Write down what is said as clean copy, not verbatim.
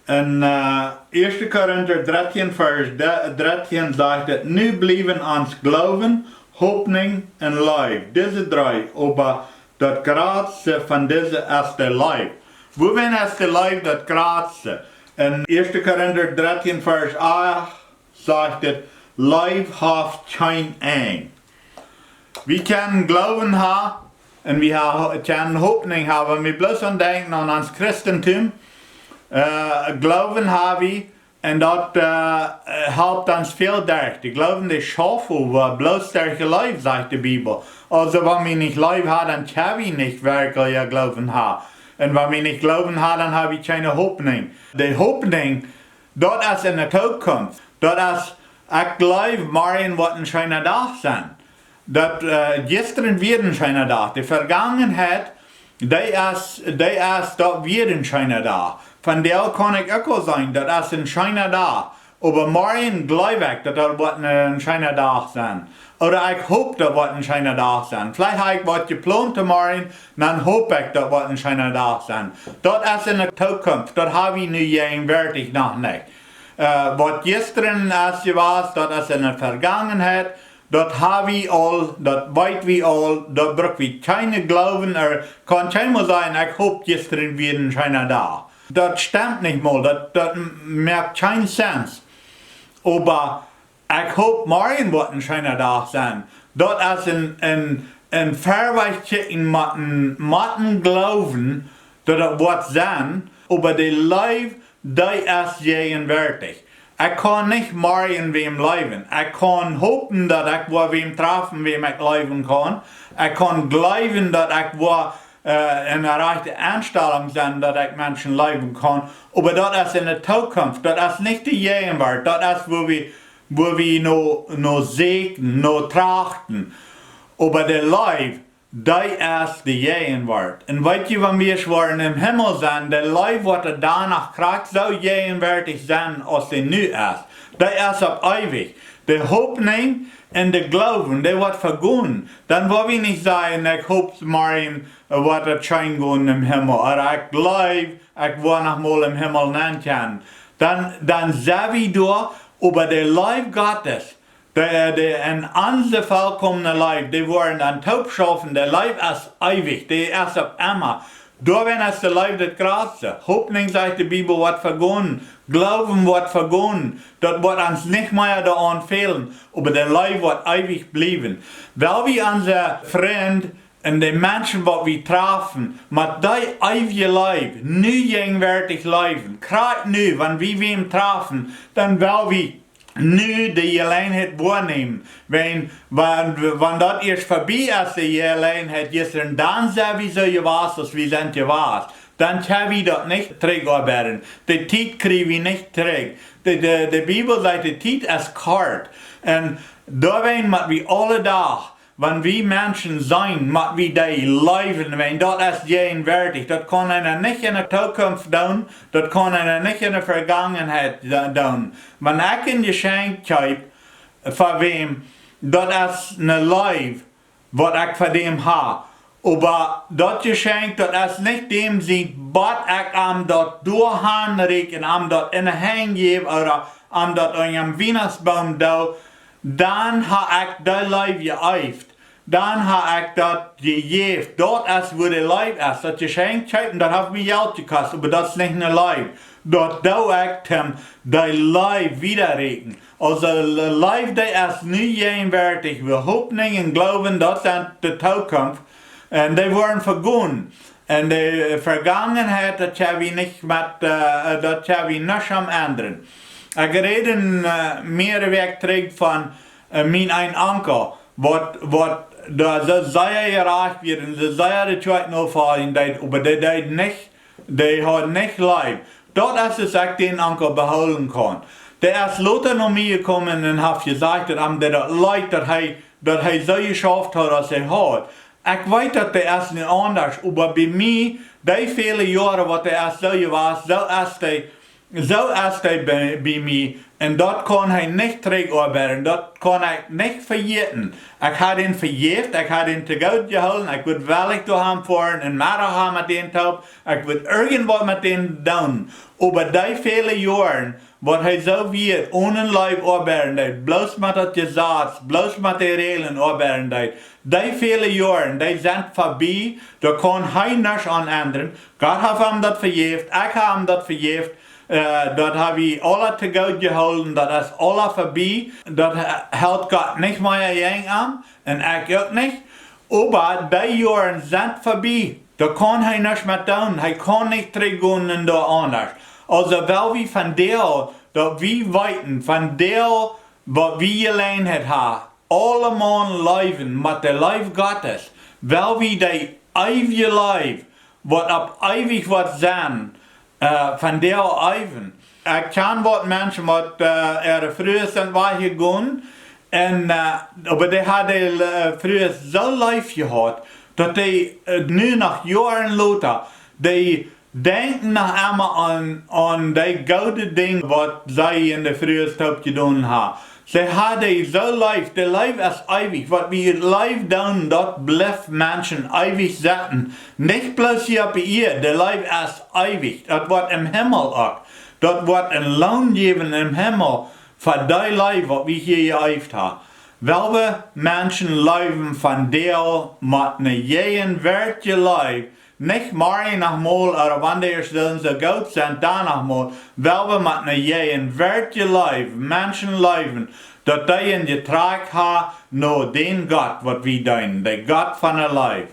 In 1 Korinther 13 vers 13 sagt het, nu blijven ons geloven, hoopning en lief. Deze drie, aber dat grootste van deze is de lief. Worin is de lief dat grootste? In 1 Korinther 13 vers 8 sagt het, lief heeft geen eind. We kunnen geloven hebben en we kunnen hoopning hebben. We bloos aan denken aan ons Christentum. Geloven hebben we en dat helpt ons veel durch. Die geloven die schaffen wir bloß durch Leib, sagt die Bibel. Also wenn wir nicht Leib haben, dann können wir nicht wirklich Glauben haben. Und wenn wir nicht Glauben haben, dann haben wir keine Hoffnung. Die Hoffnung, das ist in der Zukunft. Das ist, ich glaube, morgen wird ein schöner Tag sein. Dat gestern wird ein schöner Tag. Die Vergangenheit, die ist dort wird ein schöner Tag. Von der kann ich auch sagen, das ist ein schöner Tag. Aber morgen glaube ich, dass das wird ein schöner Tag sein. Oder ich hoffe, das wird ein schöner Tag sein. Vielleicht habe ich was geplant morgen, dann hoffe ich, das wird ein schöner Tag sein. Das ist in der Zukunft, das habe ich nicht gegenwärtig noch nicht. Was gestern ist gewesen, das ist in der Vergangenheit. Dat haben wir all, dat weet wir all, dat braucht wir keine Glauben, kann keiner sagen, ich hoffe, gestern wird ein schöner Tag. Das stimmt nicht mal, das macht keinen Sinn. Aber ich hoffe, morgen wird ein schöner Tag sein. Das ist ein Verweichchen mit Glauben, dass das wird sein, aber die Leib, die ist gegenwärtig. Ich kann nicht morgen wem leben. Ich kann hoffen, dass ich wem treffen, wem ich leben kann. Ich kann glauben, dass ich in der rechten Einstellung sein, dass ich Menschen leben kann. Aber das ist in der Zukunft. Das ist nicht die Gegenwart. Das ist, wo wir noch segnen, noch trachten. Aber der Leib, das ist die Gegenwart. Und weißt du, wenn wir schon im Himmel sind, der Leib wird danach kriegt, so gegenwärtig sein, als der nu ist. Der ist auf ewig. Der Hoffnung und der Glauben, der wird vergehen. Dann wollen wir nicht sagen, ich hoffe morgen wird es schön gehen im Himmel. Oder ich glaube, ich will noch mal im Himmel nennen. Dann sehen wir da, aber der Leib Gottes, in unser vollkommene Leib, die wollen dann taub schaffen, der Leib ist ewig, der ist auf immer. Darin ist der Leib das Größte. Hoffnung, sagt die Bibel, wird vergehen. Glauben wird vergehen. Das wird uns nicht mehr daran fehlen. Aber der Leib wird ewig bleiben. Weil wir unser Freund und die Menschen, die wir treffen, mit diesem ewigen Leib, nie gegenwärtig leben. Gerade nu, wenn wir ihn treffen, dann will wir nu die Alleinheit wahrnehmen. Wenn das erst vorbei ist, die Alleinheit gestern, dann sind wir so gewesen, als wir sind gewesen. Dann können wir das nicht zurückarbeiten. Die Zeit kriegen wir nicht zurück. Die Bibel sagt, die Zeit ist kalt. Und da werden wir alle da, wenn wir Menschen sein, müssen wir die leben, wenn das ist gegenwärtig. Das kann einer nicht in der Zukunft tun, das kann einer nicht in der Vergangenheit tun. Wenn ich ein Geschenk habe, von wem, das ist ein Leib, was ich von dem habe. Aber das Geschenk, das ist nicht dem sieht, was ich am dort durchhanregen, am dort in der Hand gebe oder am dort in einem Weihnachtsbaum da, dann habe ich das Leib geäuft. Dann habe ich das gegeben. Dort ist, wo der Leib ist. Das Geschenk, das hat mir Geld gekostet, aber das ist nicht ein Leib. Dort da ich ihm das Leib widerregen. Also der Leib, der ist nie gegenwärtig. Wir Hoffnung und Glauben, das ist die Zukunft. Und die werden vergehen. Und die Vergangenheit, das haben wir nicht nicht am ändern. Ich rede mehrere Wege zurück von mein ein Onkel, was da sehr gereicht wird und sehr die Zeit noch fallen, aber die hat nicht Leib. Dort ist es, ich den Onkel behalten kann. Der ist Luther noch mir gekommen und hat gesagt, dass der Leid, dass er so geschafft hat, als er hat. Ich weiß, dass der ist nicht anders, aber bei mir, die viele Jahre, was der ist so gewesen, so ist zo is hij bij mij. En dat kon hij niet terugarbeiden. Dat kon ik niet vergeten. Ik had ihn vergeeft, ik had ihn te goed gehouden. Ik wil wellicht door hem voeren en middag gaan met ihn top. Ik wil irgendwas met ihn doen. Over die vele jaren, wat hij zo weer ohne lijf arbeiden deed. Bloos met het gezag, bloos met de regelen arbeiden deed. Die vele jaren, die zijn voorbij. Daar kon hij niets aan ändern. God heeft hem dat vergeeft, ik heb hem dat vergeeft. Dat hebben we alle te goed gehouden, dat is alle voorbij. Dat houdt God niet meer aan en ik ook niet. Maar die jaren zijn voorbij. Daar kan hij niets meer doen. Hij kan niet teruggaan en daar anders. Also wel we van deel, dat we weten, van deel wat we alleen hebben, allemaal leven met de lijf Gottes. Wel we die eeuwige lijf, wat op eeuwig wat zijn, van deel even. Ik ken wat mensen wat vroeger zijn weggegaan, en maar die hadden vroeger zo lijf gehad, dat die nu nog jaren later, die denken nog einmal aan die gouden dingen wat zij in de vroege tijd gedaan hebben. Ze hadden zo lijf, de lijf is eeuwig. Wat we lijf doen, dat blijft mensen eeuwig zitten. Niet bloos hier op hier, de lijf is eeuwig. Dat wordt im Himmel ook. Dat wordt een loon geven im Himmel voor die lijf wat we hier geëifd hebben. Welke mensen leven van deel met een jeden werkje lijf. Nicht morgen nochmal, oder wanneer ze zo goed zijn, dan nochmal. Wel we met een jeden werkje lijf, mensen leven, dat die in je traag hebben naar den God wat we doen, de God van een lijf.